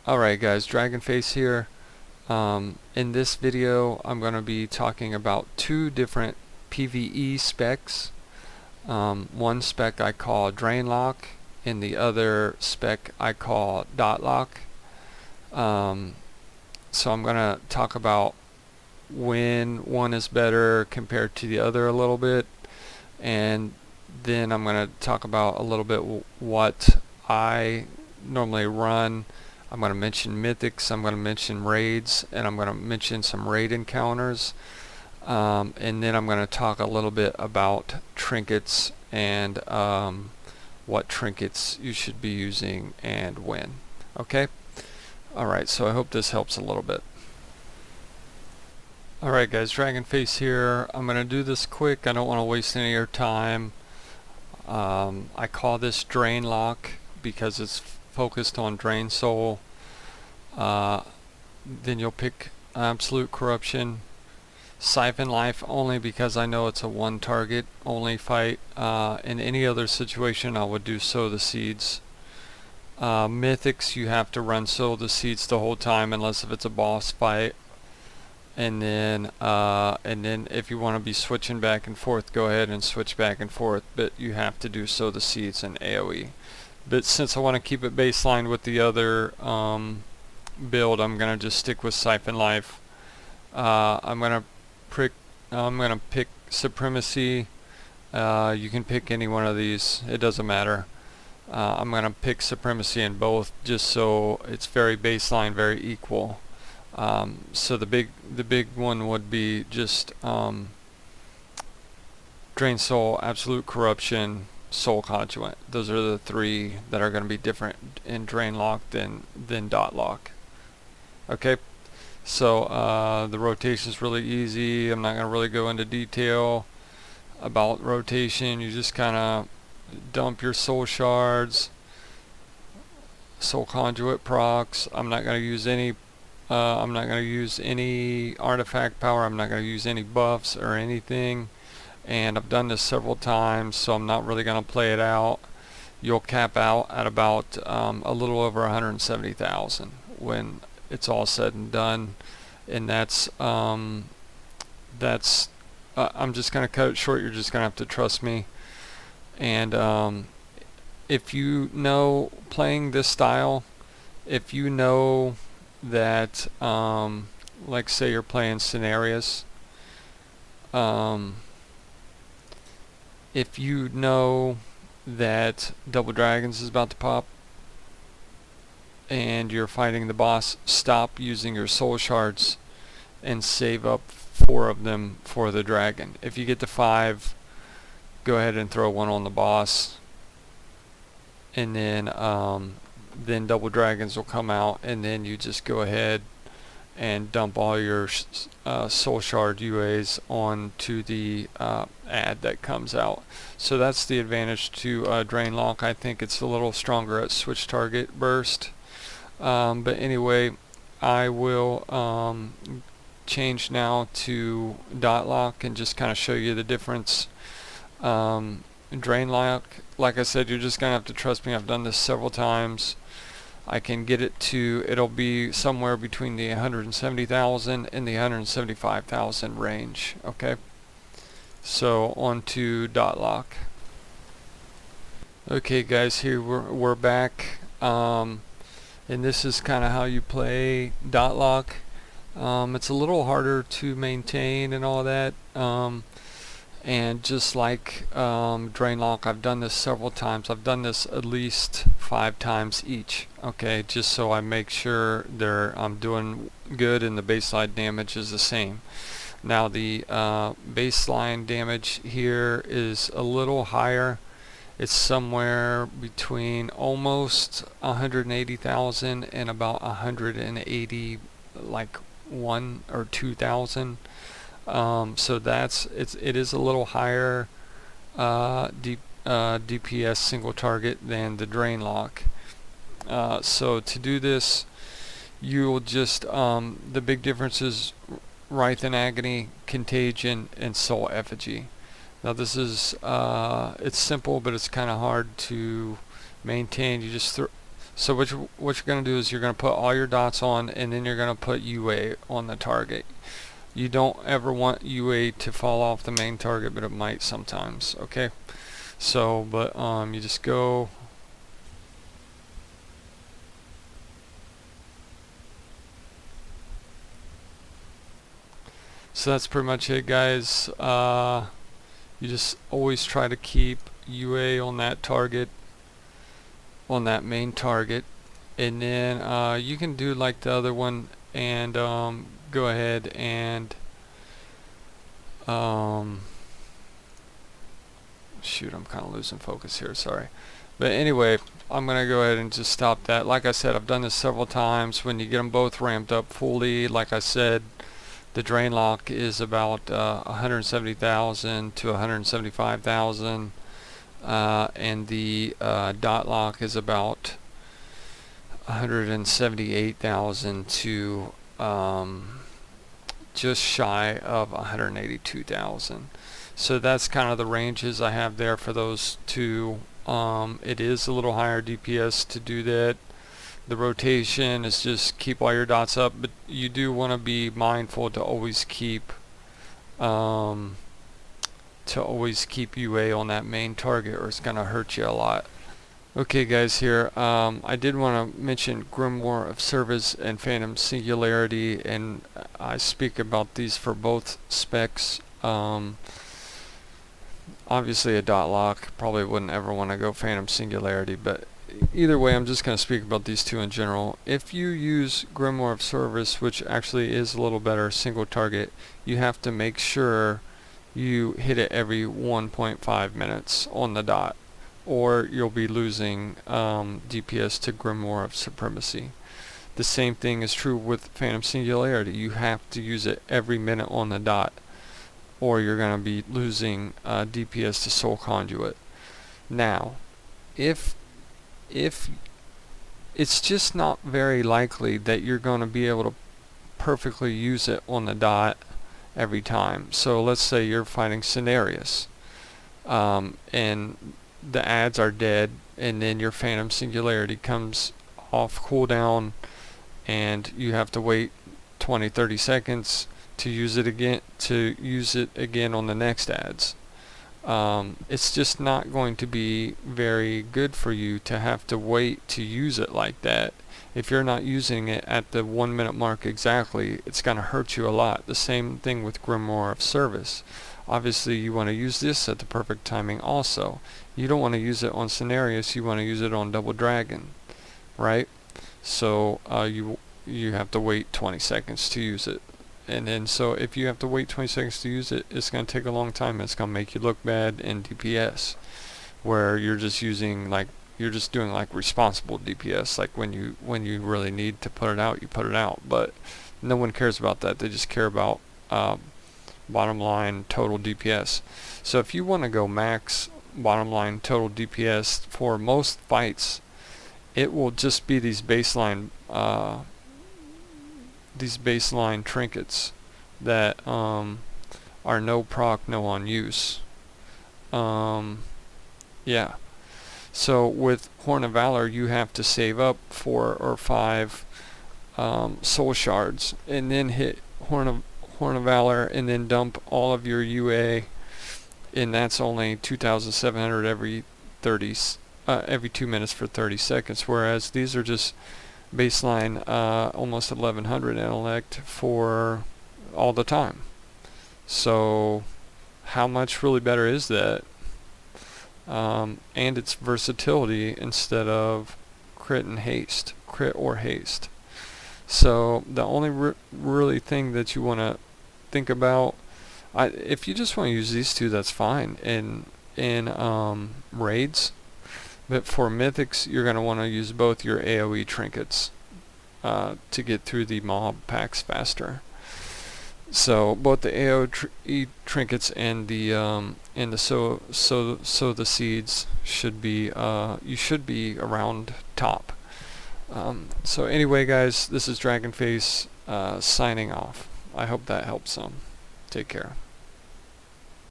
Alright guys, Dragonface here. In this video I'm going to be talking about two different PvE specs. One spec I call Drain Lock and the other spec I call Dot Lock. So I'm going to talk about when one is better compared to the other a little bit, and then I'm going to talk about a little bit what I normally run. I'm going to mention mythics, I'm going to mention raids, and I'm going to mention some raid encounters. And then I'm going to talk a little bit about trinkets and what trinkets you should be using and when. Okay? Alright, so I hope this helps a little bit. Alright guys, Dragonface here. I'm going to do this quick. I don't want to waste any of your time. I call this Drain Lock because it's focused on Drain Soul. Then you'll pick Absolute Corruption. Siphon Life only because I know it's a one target only fight. In any other situation I would do Sow the Seeds. Mythics you have to run Sow the Seeds the whole time unless if it's a boss fight. And then if you want to be switching back and forth, go ahead and switch back and forth, but you have to do Sow the Seeds and AoE. But since I want to keep it baseline with the other build, I'm gonna just stick with Siphon Life. I'm gonna pick Supremacy. You can pick any one of these, it doesn't matter. I'm gonna pick Supremacy in both just so it's very baseline, very equal. So the big one would be just Drain Soul, Absolute Corruption, Soul Conduit. Those are the three that are going to be different in Drain Lock than Dot Lock. Okay, so the rotation is really easy. I'm not going to really go into detail about rotation. You just kind of dump your soul shards, Soul Conduit procs. I'm not going to use any artifact power. I'm not going to use any buffs or anything. And I've done this several times, so I'm not really going to play it out. You'll cap out at about a little over 170,000 when it's all said and done. And that's I'm just going to cut it short. You're just going to have to trust me. And if you know playing this style, if you know that like say you're playing Scenarios, if you know that Double Dragons is about to pop and you're fighting the boss, stop using your soul shards and save up 4 of them for the dragon. If you get to 5, go ahead and throw 1 on the boss, and then Double Dragons will come out, and then you just go ahead and dump all your soul shard UAs onto the ad that comes out. So that's the advantage to Drain Lock. I think it's a little stronger at switch target burst. But anyway, I will change now to Dot Lock and just kind of show you the difference. Drain Lock, like I said, you're just gonna have to trust me. I've done this several times. I can get it to, it'll be somewhere between the 170,000 and the 175,000 range. Okay, so on to Dot Lock. Okay guys, here we're back, and this is kind of how you play Dot Lock. It's a little harder to maintain and all that, and just like Drain Lock, I've done this several times. I've done this at least 5 times each. Okay, just so I make sure I'm doing good and the baseline damage is the same. Now the baseline damage here is a little higher. It's somewhere between almost 180,000 and about 180, like 1 or 2,000. So it is a little higher DPS single target than the Drain Lock. So to do this, you'll just the big difference is Writhe and Agony, Contagion, and Soul Effigy. Now this is it's simple, but it's kind of hard to maintain. You just So what you're going to do is you're going to put all your dots on, and then you're going to put UA on the target. You don't ever want UA to fall off the main target, but it might sometimes. Okay, so but you just go. So that's pretty much it, guys. You just always try to keep UA on that target, on that main target, and then you can do like the other one and go ahead and shoot, I'm kind of losing focus here, sorry. But anyway, I'm gonna go ahead and just stop that. Like I said, I've done this several times. When you get them both ramped up fully, like I said, the drain lock is about 170,000 to 175,000, and the dot lock is about 178,000 to just shy of 182,000. So that's kind of the ranges I have there for those two. It is a little higher DPS to do that. The rotation is just keep all your dots up, but you do want to be mindful to always keep UA on that main target, or it's going to hurt you a lot. Okay guys, here I did want to mention Grimoire of Service and Phantom Singularity, and I speak about these for both specs. Obviously a dot lock, probably wouldn't ever want to go Phantom Singularity, but either way I'm just going to speak about these two in general. If you use Grimoire of Service, which actually is a little better single target, you have to make sure you hit it every 1.5 minutes on the dot, or you'll be losing DPS to Grimoire of Supremacy. The same thing is true with Phantom Singularity. You have to use it every minute on the dot, or you're going to be losing DPS to Soul Conduit. Now, if it's just not very likely that you're going to be able to perfectly use it on the dot every time. So let's say you're fighting Cenarius, and the ads are dead, and then your Phantom Singularity comes off cooldown, and you have to wait 20-30 seconds to use it again on the next ads. It's just not going to be very good for you to have to wait to use it like that. If you're not using it at the 1 minute mark exactly, it's going to hurt you a lot. The same thing with Grimoire of Service. Obviously you want to use this at the perfect timing also. You don't want to use it on Cenarius, you want to use it on Double Dragon, right? So you have to wait 20 seconds to use it. And then so if you have to wait 20 seconds to use it, it's going to take a long time. It's going to make you look bad in DPS, where you're just doing like responsible DPS. Like when you really need to put it out, you put it out. But no one cares about that. They just care about bottom line total DPS. So if you want to go max bottom line total DPS for most fights, it will just be these baseline trinkets that are no proc, no on use. Yeah. So with Horn of Valor, you have to save up 4 or 5 soul shards, and then hit Horn of Valor, and then dump all of your UA, and that's only 2,700 every 2 minutes for 30 seconds. Whereas these are just baseline almost 1100 intellect for all the time. So how much really better is that? And its versatility instead of crit or haste. So the only really thing that you want to think about, if you just want to use these two, that's fine in raids. But for mythics, you're going to want to use both your AoE trinkets to get through the mob packs faster. So both the AoE trinkets and the sow the seeds should be you should be around top. So anyway, guys, this is Dragonface signing off. I hope that helps some. Take care.